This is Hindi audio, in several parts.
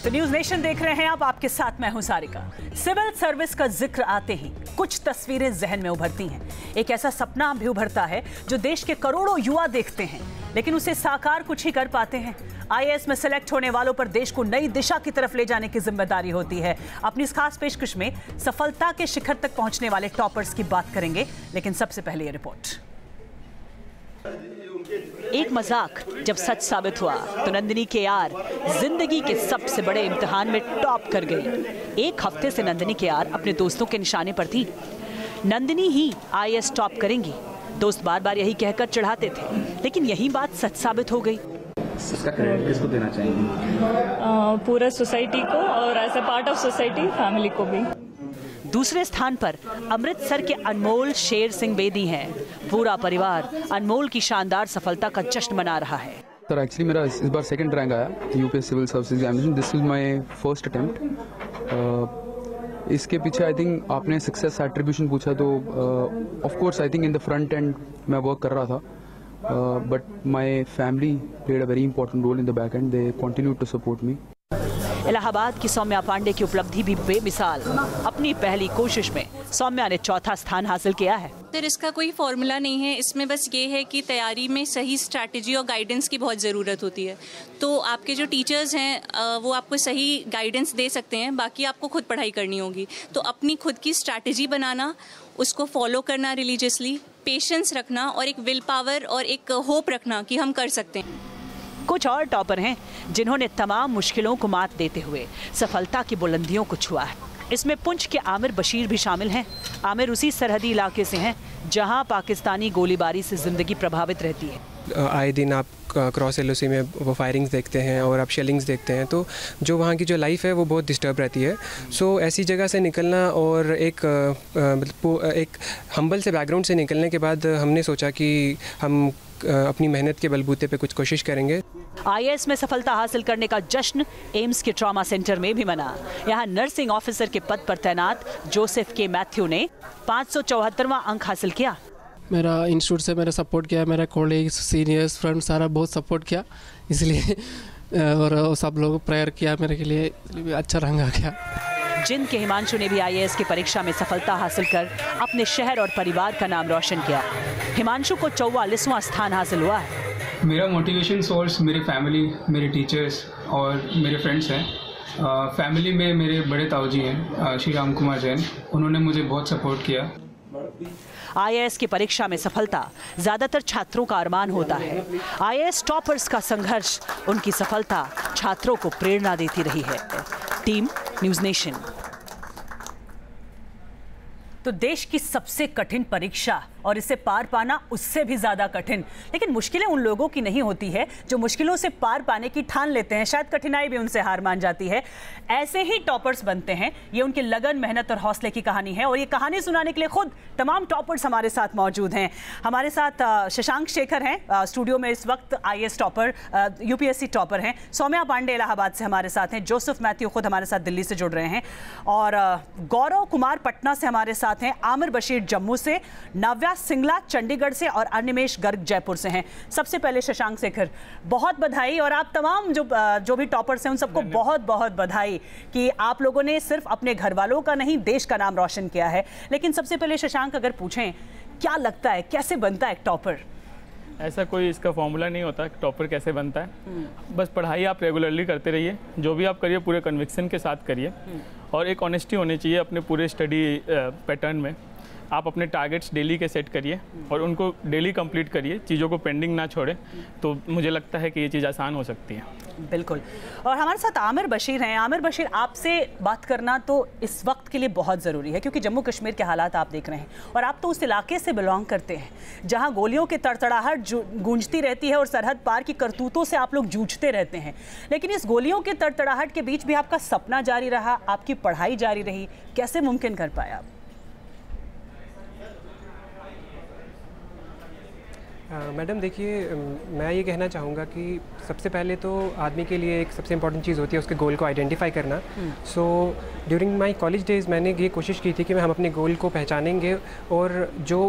तो न्यूज़ नेशन देख रहे हैं आप, आपके साथ मैं हूं सारिका। सिविल सर्विस का जिक्र आते ही कुछ तस्वीरें जहन में उभरती हैं। एक ऐसा सपना भी उभरता है जो देश के करोड़ों युवा देखते हैं, लेकिन उसे साकार कुछ ही कर पाते हैं। आईएएस में सिलेक्ट होने वालों पर देश को नई दिशा की तरफ ले जाने की जिम्मेदारी होती है। अपनी इस खास पेशकश में सफलता के शिखर तक पहुंचने वाले टॉपर्स की बात करेंगे, लेकिन सबसे पहले ये रिपोर्ट। एक मजाक जब सच साबित हुआ तो नंदिनी केआर जिंदगी के सबसे बड़े इम्तिहान में टॉप कर गई। एक हफ्ते से नंदिनी केआर अपने दोस्तों के निशाने पर थी। नंदिनी ही आईएएस टॉप करेंगी, दोस्त बार बार यही कहकर चढ़ाते थे, लेकिन यही बात सच साबित हो गई। इसका क्रेडिट किसको देना चाहिए? पूरा सोसाइटी को और as a part of society family को भी। दूसरे स्थान पर अमृतसर के अनमोल शेर सिंह बेदी हैं। पूरा परिवार अनमोल की शानदार सफलता का जश्न मना रहा है। सर एक्चुअली मेरा इस बार सेकंड रैंक आया UPS civil service examination. This is my first attempt. इसके पीछे आई थिंक आपने सक्सेस एट्रीब्यूशन पूछा, तो of course I think in the front end मैं वर्क कर रहा था, but my family played a very important role in the back end. They continue to support me. Allahabad की सौम्या पांडे की उपलब्धि भी बेमिसाल। अपनी पहली कोशिश में सौम्या ने चौथा स्थान हासिल किया है। सर इसका कोई फॉर्मूला नहीं है, इसमें बस ये है कि तैयारी में सही स्ट्रैटेजी और गाइडेंस की बहुत ज़रूरत होती है। तो आपके जो टीचर्स हैं वो आपको सही गाइडेंस दे सकते हैं, बाकी आपको खुद पढ़ाई करनी होगी। तो अपनी खुद की स्ट्रैटेजी बनाना, उसको फॉलो करना रिलीजियसली, पेशेंस रखना और एक विल पावर और एक होप रखना कि हम कर सकते हैं। कुछ और टॉपर हैं जिन्होंने तमाम मुश्किलों को मात देते हुए सफलता की बुलंदियों को छुआ है। इसमें पुंछ के आमिर बशीर भी शामिल हैं। आमिर उसी सरहदी इलाके से हैं जहां पाकिस्तानी गोलीबारी से जिंदगी प्रभावित रहती है। आए दिन आप क्रॉस एलओसी में वो फायरिंग्स देखते हैं और आप शेलिंग्स देखते हैं, तो जो वहाँ की जो लाइफ है वो बहुत डिस्टर्ब रहती है। सो ऐसी जगह से निकलना और एक हम्बल से बैकग्राउंड से निकलने के बाद हमने सोचा कि हम अपनी मेहनत के बलबूते पे कुछ कोशिश करेंगे। आईएएस में सफलता हासिल करने का जश्न एम्स के ट्रॉमा सेंटर में भी मना। यहाँ नर्सिंग ऑफिसर के पद पर तैनात जोसेफ के मैथ्यू ने 574वां अंक हासिल किया। मेरा इंस्टीट्यूट से मेरा सपोर्ट किया, मेरा कॉलेज सीनियर्स फ्रेंड सारा बहुत सपोर्ट किया, इसलिए और सब लोग प्रेयर किया मेरे के लिए, इसलिए अच्छा रंग आ गया। जिंद के हिमांशु ने भी आईएएस की परीक्षा में सफलता हासिल कर अपने शहर और परिवार का नाम रोशन किया। हिमांशु को 44वां स्थान हासिल हुआ है। मेरा मोटिवेशन सोर्स मेरी फैमिली, मेरे टीचर्स और मेरे फ्रेंड्स हैं। फैमिली में मेरे बड़े ताऊजी हैं श्री राम कुमार जैन, उन्होंने मुझे बहुत सपोर्ट किया। आईएएस की परीक्षा में सफलता ज्यादातर छात्रों का अरमान होता है। आईएएस टॉपर्स का संघर्ष, उनकी सफलता छात्रों को प्रेरणा देती रही है। Team news nation. तो देश की सबसे कठिन परीक्षा और इसे पार पाना उससे भी ज्यादा कठिन, लेकिन मुश्किलें उन लोगों की नहीं होती है जो मुश्किलों से पार पाने की ठान लेते हैं। शायद कठिनाई भी उनसे हार मान जाती है। ऐसे ही टॉपर्स बनते हैं। ये उनकी लगन, मेहनत और हौसले की कहानी है, और ये कहानी सुनाने के लिए खुद तमाम टॉपर्स हमारे साथ मौजूद हैं। हमारे साथ शशांक शेखर हैं स्टूडियो में इस वक्त, आईएएस टॉपर, यूपीएससी टॉपर हैं। सौम्या पांडे इलाहाबाद से हमारे साथ हैं। जोसेफ मैथ्यू खुद हमारे साथ दिल्ली से जुड़ रहे हैं, और गौरव कुमार पटना से हमारे साथ हैं। आमिर बशीर जम्मू से, नव्या सिंगला चंडीगढ़ से और अनिमेश गर्ग जयपुर से हैं। सबसे पहले शशांक शेखर, बहुत बधाई, और आप तमाम जो भी टॉपर्स हैं उन सबको बहुत बहुत बधाई कि आप लोगों ने सिर्फ अपने घर वालों का नहीं, देश का नाम रोशन किया है। लेकिन सबसे पहले शशांक, अगर पूछें क्या लगता है कैसे बनता है एक टॉपर? ऐसा कोई इसका फॉर्मूला नहीं होता कि टॉपर कैसे बनता है। बस पढ़ाई आप रेगुलरली करते रहिए, जो भी आप करिए पूरे कन्विक्शन के साथ करिए, और एक ऑनेस्टी होनी चाहिए अपने पूरे स्टडी पैटर्न में। आप अपने टारगेट्स डेली के सेट करिए और उनको डेली कंप्लीट करिए, चीज़ों को पेंडिंग ना छोड़ें, तो मुझे लगता है कि ये चीज़ आसान हो सकती है। बिल्कुल। और हमारे साथ आमिर बशीर हैं। आमिर बशीर, आपसे बात करना तो इस वक्त के लिए बहुत ज़रूरी है, क्योंकि जम्मू कश्मीर के हालात आप देख रहे हैं, और आप तो उस इलाके से बिलोंग करते हैं जहां गोलियों की तड़तड़ाहट गूंजती रहती है और सरहद पार की करतूतों से आप लोग जूझते रहते हैं। लेकिन इस गोलियों की तड़तड़ाहट के बीच भी आपका सपना जारी रहा, आपकी पढ़ाई जारी रही। कैसे मुमकिन कर पाए आप? मैडम देखिए, मैं ये कहना चाहूँगा कि सबसे पहले तो आदमी के लिए एक सबसे इम्पॉर्टेंट चीज़ होती है उसके गोल को आइडेंटिफाई करना। So during my college days मैंने ये कोशिश की थी कि हम अपने गोल को पहचानेंगे और जो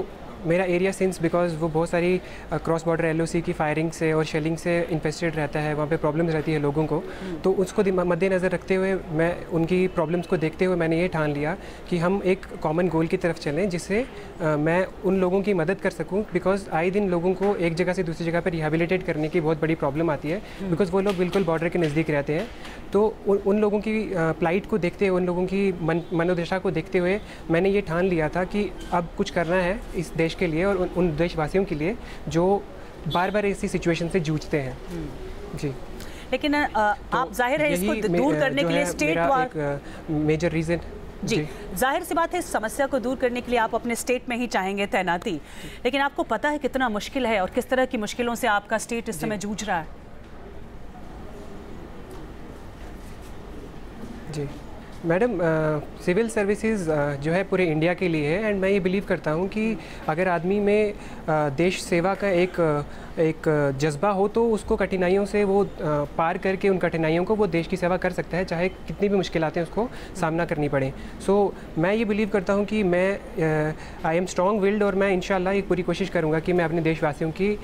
मेरा एरिया सिंस बिकॉज वो बहुत सारी क्रॉस बॉर्डर एलओसी की फायरिंग से और शेलिंग से इन्फेस्टेड रहता है, वहाँ पे प्रॉब्लम्स रहती है लोगों को, तो उसको मद्देनज़र रखते हुए मैं उनकी प्रॉब्लम्स को देखते हुए मैंने ये ठान लिया कि हम एक कॉमन गोल की तरफ चलें जिससे मैं उन लोगों की मदद कर सकूँ। बिकॉज आए दिन लोगों को एक जगह से दूसरी जगह पर रिहेबिलिटेट करने की बहुत बड़ी प्रॉब्लम आती है, बिकॉज वो लोग बिल्कुल बॉर्डर के नज़दीक रहते हैं। तो उन लोगों की प्लाइट को देखते हुए, उन लोगों की मनोदशा को देखते हुए मैंने ये ठान लिया था कि अब कुछ करना है इस देश के लिए और उन देशवासियों के लिए जो बार बार ऐसी सिचुएशन से जूझते हैं। जी, लेकिन आप जाहिर है इसको दूर करने के लिए स्टेट मेजर रीज़न जी, जाहिर सी बात है इस समस्या को दूर करने के लिए आप अपने स्टेट में ही चाहेंगे तैनाती, लेकिन आपको पता है कितना मुश्किल है और किस तरह की मुश्किलों से आपका स्टेट इस समय जूझ रहा है। जी मैडम, सिविल सर्विसेज जो है पूरे इंडिया के लिए है, एंड मैं ये बिलीव करता हूँ कि अगर आदमी में देश सेवा का एक जज्बा हो तो उसको कठिनाइयों से वो पार करके उन कठिनाइयों को वो देश की सेवा कर सकता है, चाहे कितनी भी मुश्किलातें उसको सामना करनी पड़े। सो मैं ये बिलीव करता हूँ कि मैं आई एम स्ट्रॉन्ग विल्ड और मैं इंशाल्लाह ये पूरी कोशिश करूँगा कि मैं अपने देशवासियों की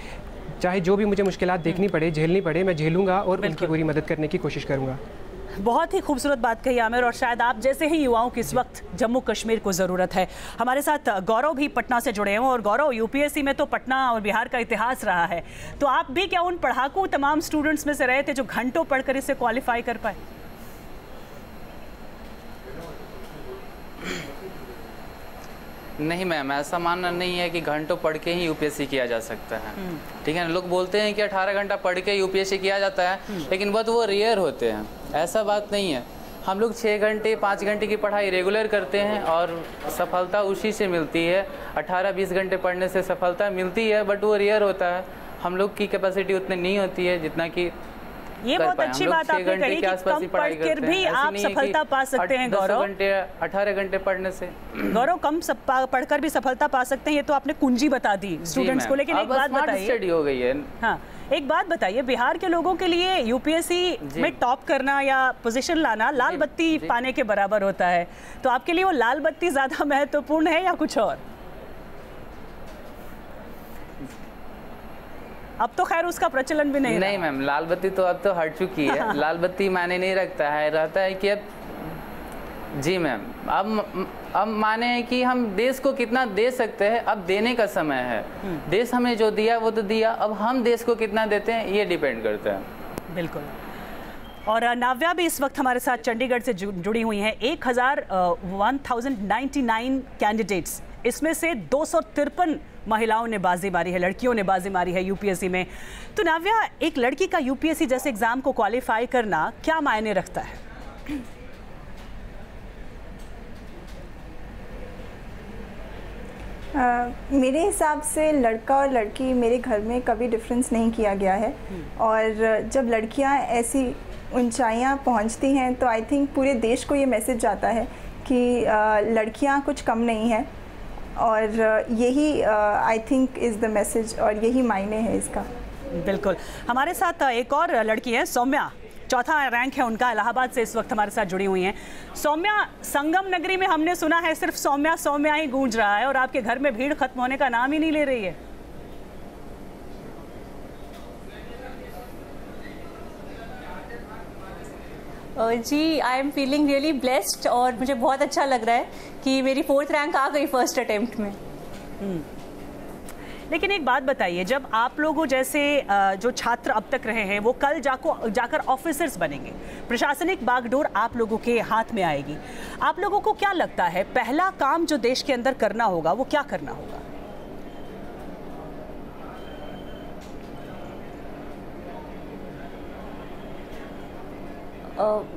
चाहे जो भी मुझे मुश्किलात देखनी पड़े, झेलनी पड़े, मैं झेलूँगा और उनकी पूरी मदद करने की कोशिश करूँगा। बहुत ही खूबसूरत बात कही आमिर, और शायद आप जैसे ही युवाओं की इस वक्त जम्मू कश्मीर को ज़रूरत है। हमारे साथ गौरव भी पटना से जुड़े हैं, और गौरव, यूपीएससी में तो पटना और बिहार का इतिहास रहा है, तो आप भी क्या उन पढ़ाकू तमाम स्टूडेंट्स में से रहे थे जो घंटों पढ़कर इसे क्वालिफाई कर पाए? नहीं मैम, ऐसा मानना नहीं है कि घंटों पढ़ के ही यूपीएससी किया जा सकता है। ठीक है ना, लोग बोलते हैं कि 18 घंटा पढ़ के यूपीएससी किया जाता है, लेकिन बहुत वो रेयर होते हैं, ऐसा बात नहीं है। हम लोग 6 घंटे 5 घंटे की पढ़ाई रेगुलर करते हैं और सफलता उसी से मिलती है। 18-20 घंटे पढ़ने से सफलता मिलती है, बट वो रेयर होता है। हम लोग की कैपेसिटी उतनी नहीं होती है जितना कि ये बहुत अच्छी बात आपने कही कि कम पढ़कर भी आप सफलता पा सकते हैं। गौरव, 18 घंटे पढ़ने से गौरव कम पढ़कर भी सफलता पा सकते हैं, ये तो आपने कुंजी बता दी स्टूडेंट्स को। लेकिन एक बात बताइए, स्टडी हो गई है। हाँ, एक बात बताइए, बिहार के लोगों के लिए यूपीएससी में टॉप करना या पोजीशन लाना लाल बत्ती पाने के बराबर होता है, तो आपके लिए वो लाल बत्ती ज्यादा महत्वपूर्ण है या कुछ और? अब तो खैर उसका प्रचलन भी नहीं मैम, लाल बत्ती तो अब तो हट चुकी है। लाल बत्ती माने नहीं रखता है, रहता है कि अब जी मैम, अब माने हैं कि हम देश को कितना दे सकते हैं, अब देने का समय है। देश हमें जो दिया वो तो दिया, अब हम देश को कितना देते हैं ये डिपेंड करता है। बिल्कुल। और नाव्या भी इस वक्त हमारे साथ चंडीगढ़ से जुड़ी हुई हैं। 1099 कैंडिडेट्स, इसमें से 253 महिलाओं ने बाजी मारी है, लड़कियों ने बाजी मारी है यूपीएससी में। तो नाव्या, एक लड़की का यूपीएससी जैसे एग्जाम को क्वालिफाई करना क्या मायने रखता है? मेरे हिसाब से लड़का और लड़की मेरे घर में कभी डिफरेंस नहीं किया गया है, और जब लड़कियां ऐसी ऊंचाइयां पहुंचती हैं तो आई थिंक पूरे देश को ये मैसेज जाता है कि लड़कियां कुछ कम नहीं हैं, और यही I think is the message और यही मायने है इसका। बिल्कुल। हमारे साथ एक और लड़की है, सौम्या, 4था रैंक है उनका, इलाहाबाद से इस वक्त हमारे साथ जुड़ी हुई हैं। सौम्या, संगम नगरी में हमने सुना है सिर्फ सौम्या सौम्या ही गूंज रहा है, और आपके घर में भीड़ खत्म होने का नाम ही नहीं ले रही है। जी, I am feeling really blessed, और मुझे बहुत अच्छा लग रहा है कि मेरी 4th रैंक आ गई फर्स्ट अटेम्प्ट में। लेकिन एक बात बताइए, जब आप लोगों जैसे जो छात्र अब तक रहे हैं वो कल जाकर ऑफिसर्स बनेंगे, प्रशासनिक बागडोर आप लोगों के हाथ में आएगी, आप लोगों को क्या लगता है पहला काम जो देश के अंदर करना होगा वो क्या करना होगा?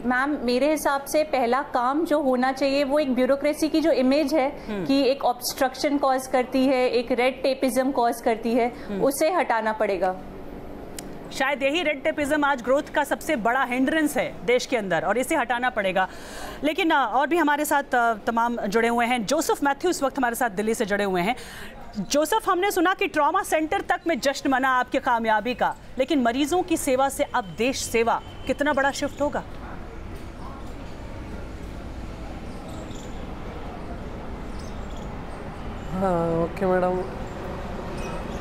मैम, मेरे हिसाब से पहला काम जो होना चाहिए वो एक ब्यूरोक्रेसी की जो इमेज है कि एक ऑब्स्ट्रक्शन कॉज करती है, एक रेड टेपिज्म कॉज करती है, उसे हटाना पड़ेगा। शायद यही रेड टेपिज्म आज ग्रोथ का सबसे बड़ा हिंड्रेंस है देश के अंदर, और इसे हटाना पड़ेगा। लेकिन और भी हमारे साथ तमाम जुड़े हुए हैं। जोसेफ मैथ्यू इस वक्त हमारे साथ दिल्ली से जुड़े हुए हैं। जोसेफ, हमने सुना कि ट्रॉमा सेंटर तक में जश्न मना आपकी कामयाबी का, लेकिन मरीजों की सेवा से अब देश सेवा कितना बड़ा शिफ्ट होगा? हाँ, ओके मैडम,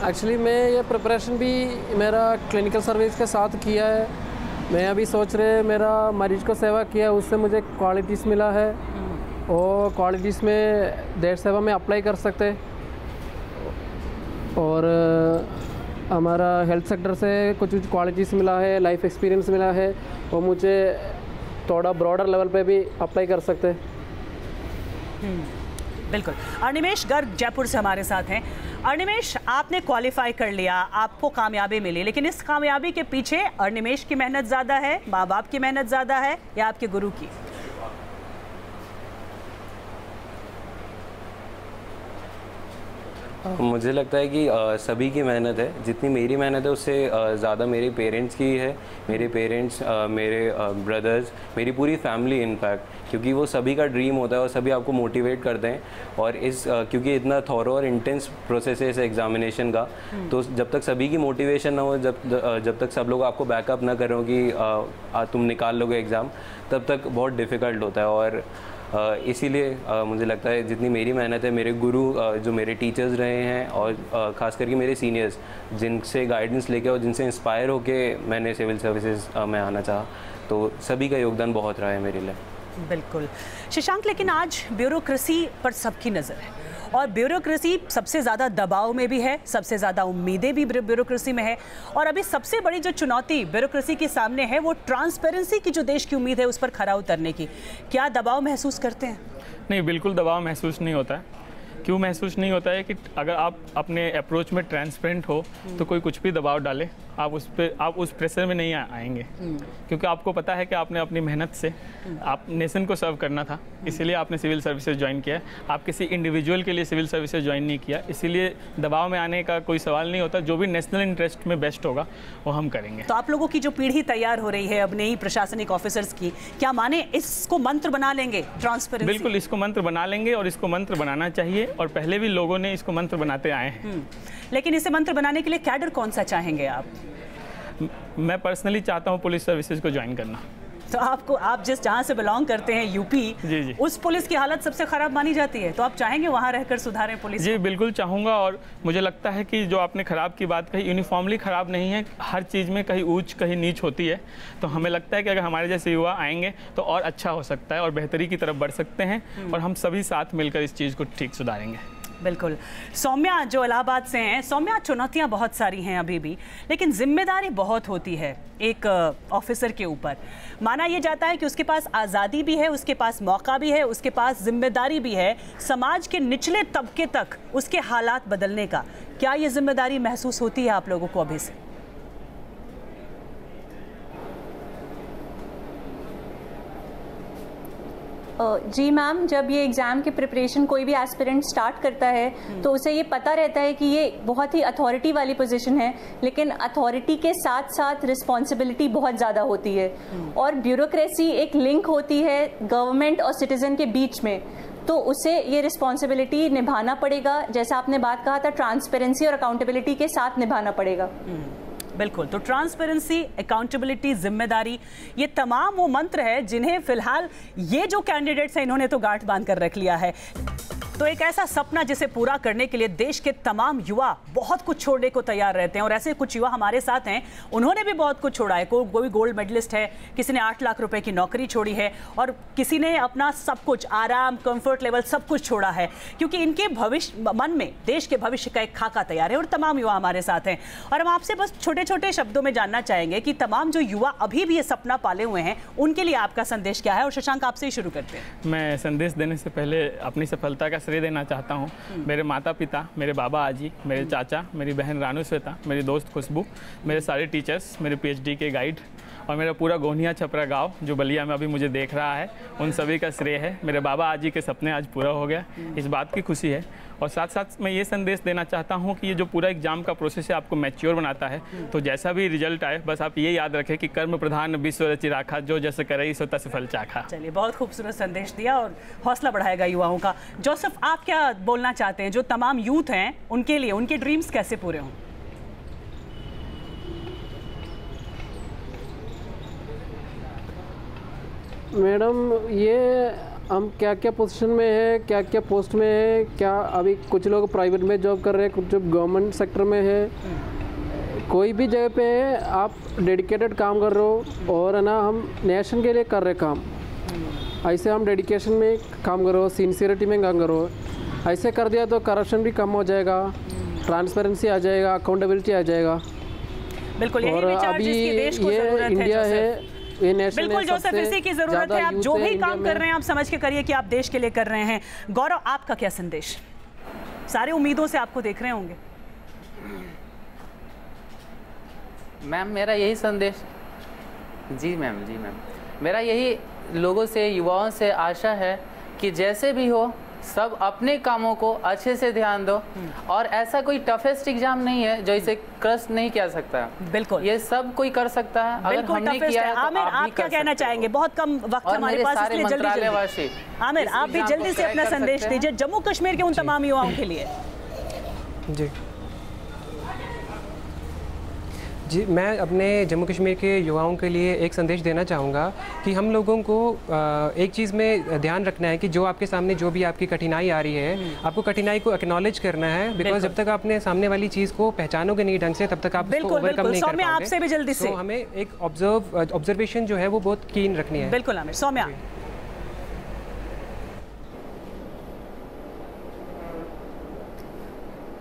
एक्चुअली मैं ये प्रिपरेशन भी मेरा क्लिनिकल सर्विस के साथ किया है। मैं अभी सोच रहे मेरा मरीज को सेवा किया, उससे मुझे क्वालिटीज़ मिला है और क्वालिटीज़ में देश सेवा में अप्लाई कर सकते। और हमारा हेल्थ सेक्टर से कुछ क्वालिटीज़ मिला है, लाइफ एक्सपीरियंस मिला है, वो मुझे थोड़ा ब्रॉडर लेवल पे भी अप्लाई कर सकते। बिल्कुल। अनिमेश गर्ग जयपुर से हमारे साथ हैं। अनिमेश, आपने क्वालिफाई कर लिया, आपको कामयाबी मिली, लेकिन इस कामयाबी के पीछे अनिमेश की मेहनत ज़्यादा है, माँ बाप की मेहनत ज़्यादा है या आपके गुरु की? मुझे लगता है कि सभी की मेहनत है। जितनी मेरी मेहनत है उससे ज़्यादा मेरे पेरेंट्स की है। मेरे पेरेंट्स, मेरे ब्रदर्स, मेरी पूरी फैमिली इनफैक्ट, क्योंकि वो सभी का ड्रीम होता है और सभी आपको मोटिवेट करते हैं। और इस क्योंकि इतना थॉरो और इंटेंस प्रोसेस है इस एग्जामिनेशन का, तो जब तक सभी की मोटिवेशन ना हो, जब तक सब लोग आपको बैकअप ना करो कि तुम निकाल लोगे एग्ज़ाम, तब तक बहुत डिफ़िकल्ट होता है। और इसीलिए मुझे लगता है जितनी मेरी मेहनत है, मेरे गुरु जो मेरे टीचर्स रहे हैं और ख़ास करके मेरे सीनियर्स, जिनसे गाइडेंस लेके और जिनसे इंस्पायर होके मैंने सिविल सर्विसेज में आना चाहा, तो सभी का योगदान बहुत रहा है मेरे लिए। बिल्कुल शशांक, लेकिन आज ब्यूरोक्रेसी पर सबकी नज़र है और ब्यूरोक्रेसी सबसे ज़्यादा दबाव में भी है, सबसे ज़्यादा उम्मीदें भी ब्यूरोक्रेसी में है। और अभी सबसे बड़ी जो चुनौती ब्यूरोक्रेसी के सामने है वो ट्रांसपेरेंसी की जो देश की उम्मीद है उस पर खरा उतरने की। क्या दबाव महसूस करते हैं? नहीं, बिल्कुल दबाव महसूस नहीं होता है। क्यों महसूस नहीं होता है कि अगर आप अपने अप्रोच में ट्रांसपेरेंट हो तो कोई कुछ भी दबाव डाले, आप उस प्रेशर में नहीं आएंगे, क्योंकि आपको पता है कि आपने अपनी मेहनत से आप नेशन को सर्व करना था, इसीलिए आपने सिविल सर्विसेज ज्वाइन किया। आप किसी इंडिविजुअल के लिए सिविल सर्विसेज ज्वाइन नहीं किया, इसीलिए दबाव में आने का कोई सवाल नहीं होता। जो भी नेशनल इंटरेस्ट में बेस्ट होगा वो हम करेंगे। तो आप लोगों की जो पीढ़ी तैयार हो रही है अब नई प्रशासनिक ऑफिसर्स की, क्या माने इसको मंत्र बना लेंगे ट्रांसपेरेंसी? बिल्कुल, इसको मंत्र बना लेंगे और इसको मंत्र बनाना चाहिए, और पहले भी लोगों ने इसको मंत्र बनाते आए हैं। लेकिन इसे मंत्र बनाने के लिए कैडर कौन सा चाहेंगे आप? मैं पर्सनली चाहता हूँ पुलिस सर्विसेज को ज्वाइन करना। तो आप जहाँ से बिलोंग करते हैं यूपी, जी, उस पुलिस की हालत सबसे खराब मानी जाती है, तो आप चाहेंगे वहाँ रहकर सुधारें पुलिस? जी बिल्कुल चाहूँगा। और मुझे लगता है कि जो आपने ख़राब की बात कही, यूनिफॉर्मली ख़राब नहीं है, हर चीज़ में कहीं ऊंच कहीं नीच होती है। तो हमें लगता है कि अगर हमारे जैसे युवा आएंगे तो और अच्छा हो सकता है और बेहतरी की तरफ बढ़ सकते हैं, और हम सभी साथ मिलकर इस चीज़ को ठीक सुधारेंगे। बिल्कुल। सौम्या जो इलाहाबाद से हैं, सौम्या, चुनौतियां बहुत सारी हैं अभी भी, लेकिन जिम्मेदारी बहुत होती है एक ऑफिसर के ऊपर। माना यह जाता है कि उसके पास आज़ादी भी है, उसके पास मौका भी है, उसके पास जिम्मेदारी भी है समाज के निचले तबके तक उसके हालात बदलने का। क्या ये जिम्मेदारी महसूस होती है आप लोगों को अभी से? जी मैम, जब ये एग्ज़ाम की प्रिपरेशन कोई भी एस्पिरेंट स्टार्ट करता है तो उसे ये पता रहता है कि ये बहुत ही अथॉरिटी वाली पोजीशन है, लेकिन अथॉरिटी के साथ साथ रिस्पॉन्सिबिलिटी बहुत ज़्यादा होती है, और ब्यूरोक्रेसी एक लिंक होती है गवर्नमेंट और सिटीज़न के बीच में, तो उसे ये रिस्पॉन्सिबिलिटी निभाना पड़ेगा। जैसा आपने बात कहा था, ट्रांसपेरेंसी और अकाउंटेबिलिटी के साथ निभाना पड़ेगा। बिल्कुल। तो ट्रांसपेरेंसी, अकाउंटेबिलिटी, जिम्मेदारी, ये तमाम वो मंत्र है जिन्हें फिलहाल ये जो कैंडिडेट्स हैं इन्होंने तो गांठ बांध कर रख लिया है। तो एक ऐसा सपना जिसे पूरा करने के लिए देश के तमाम युवा बहुत कुछ छोड़ने को तैयार रहते हैं, और ऐसे कुछ युवा हमारे साथ हैं, उन्होंने भी बहुत कुछ छोड़ा है। कोई गोल्ड मेडलिस्ट है, किसी ने 8 लाख रुपए की नौकरी छोड़ी है, और किसी ने अपना सब कुछ, आराम, कंफर्ट लेवल सब कुछ छोड़ा है, क्योंकि इनके भविष्य, मन में देश के भविष्य का एक खाका तैयार है। और तमाम युवा हमारे साथ हैं, और हम आपसे बस छोटे छोटे शब्दों में जानना चाहेंगे कि तमाम जो युवा अभी भी ये सपना पाले हुए हैं उनके लिए आपका संदेश क्या है। और शशांक, आपसे ही शुरू करते हैं। मैं संदेश देने से पहले अपनी सफलता का श्रेय देना चाहता हूँ मेरे माता पिता, मेरे बाबा आजी, मेरे चाचा, मेरी बहन रानू श्वेता, मेरी दोस्त खुशबू, मेरे सारे टीचर्स, मेरे PhD के गाइड, और मेरा पूरा गोनिया छपरा गांव जो बलिया में अभी मुझे देख रहा है, उन सभी का श्रेय है। मेरे बाबा आजी के सपने आज पूरा हो गया, इस बात की खुशी है। और साथ साथ मैं ये संदेश देना चाहता हूँ कि ये जो पूरा एग्जाम का प्रोसेस है आपको मैच्योर बनाता है। तो जैसा भी रिजल्ट आए, बस आप ये याद रखें कि कर्म प्रधान विश्व रचि राखा, जो जैसे करे सो तस फल चाखा। चलिए, बहुत खूबसूरत संदेश दिया और हौसला बढ़ाएगा युवाओं का। जोसेफ, आप क्या बोलना चाहते हैं, जो तमाम यूथ हैं उनके लिए उनके ड्रीम्स कैसे पूरे हों? मैडम, ये हम क्या क्या पोजीशन में है, क्या क्या पोस्ट में है, क्या अभी कुछ लोग प्राइवेट में जॉब कर रहे हैं, कुछ गवर्नमेंट सेक्टर में है, कोई भी जगह पे है आप डेडिकेटेड काम कर रहे हो और है ना हम नेशन के लिए कर रहे काम, ऐसे हम डेडिकेशन में काम करो, सिंसियरिटी में काम करो, ऐसे कर दिया तो करप्शन भी कम हो जाएगा, ट्रांसपेरेंसी आ जाएगा, अकाउंटेबिलिटी आ जाएगा। बिल्कुल, और अभी ये इंडिया है, ये नेशन बिल्कुल जोसेफ, इसी की जरूरत है। आप जो भी काम कर रहे हैं आप समझ के करिए कि आप देश के लिए कर रहे हैं। गौरव, आपका क्या संदेश? सारे उम्मीदों से आपको देख रहे होंगे। मैम मेरा यही संदेश, जी मैम, जी मैम, मेरा यही लोगों से, युवाओं से आशा है कि जैसे भी हो सब अपने कामों को अच्छे से ध्यान दो, और ऐसा कोई टफेस्ट एग्जाम नहीं है जो इसे क्रश नहीं किया सकता। बिल्कुल, ये सब कोई कर सकता है, अगर हमने किया है तो आमिर, आप क्या कहना चाहेंगे? बहुत कम वक्त हमारे पास, इसलिए जल्दी आमिर आप भी जल्दी से अपना संदेश दीजिए जम्मू कश्मीर के उन तमाम युवाओं के लिए। जी, मैं अपने जम्मू कश्मीर के युवाओं के लिए एक संदेश देना चाहूँगा कि हम लोगों को एक चीज़ में ध्यान रखना है कि जो आपके सामने जो भी आपकी कठिनाई आ रही है, आपको कठिनाई को एक्नॉलेज करना है, बिकॉज जब तक आपने सामने वाली चीज़ को पहचानोगे नहीं ढंग से तब तक आप उसको ओवरकम नहीं कर पाओगे। आपसे भी जल्दी से, तो हमें एक ऑब्जर्वेशन जो है वो बहुत कीन रखनी है। बिल्कुल आमिर। सौम्या,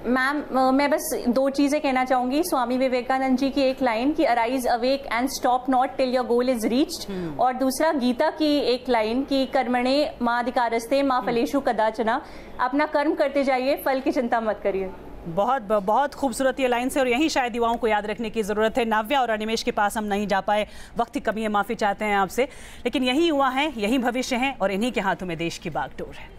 मैम मैं बस दो चीज़ें कहना चाहूँगी। स्वामी विवेकानंद जी की एक लाइन कि arise awake and stop not till your goal is reached, और दूसरा गीता की एक लाइन कि कर्मणे मां अधिकारस्ते मां फलेषु कदाचन, अपना कर्म करते जाइए, फल की चिंता मत करिए। बहुत बहुत खूबसूरत ये लाइन से, और यही शायद युवाओं को याद रखने की ज़रूरत है। नाव्या और अनिमेश के पास हम नहीं जा पाए, वक्त की कमी है, माफ़ी चाहते हैं आपसे, लेकिन यही युवा हैं, यही भविष्य हैं और इन्हीं के हाथों में देश की बागडोर है।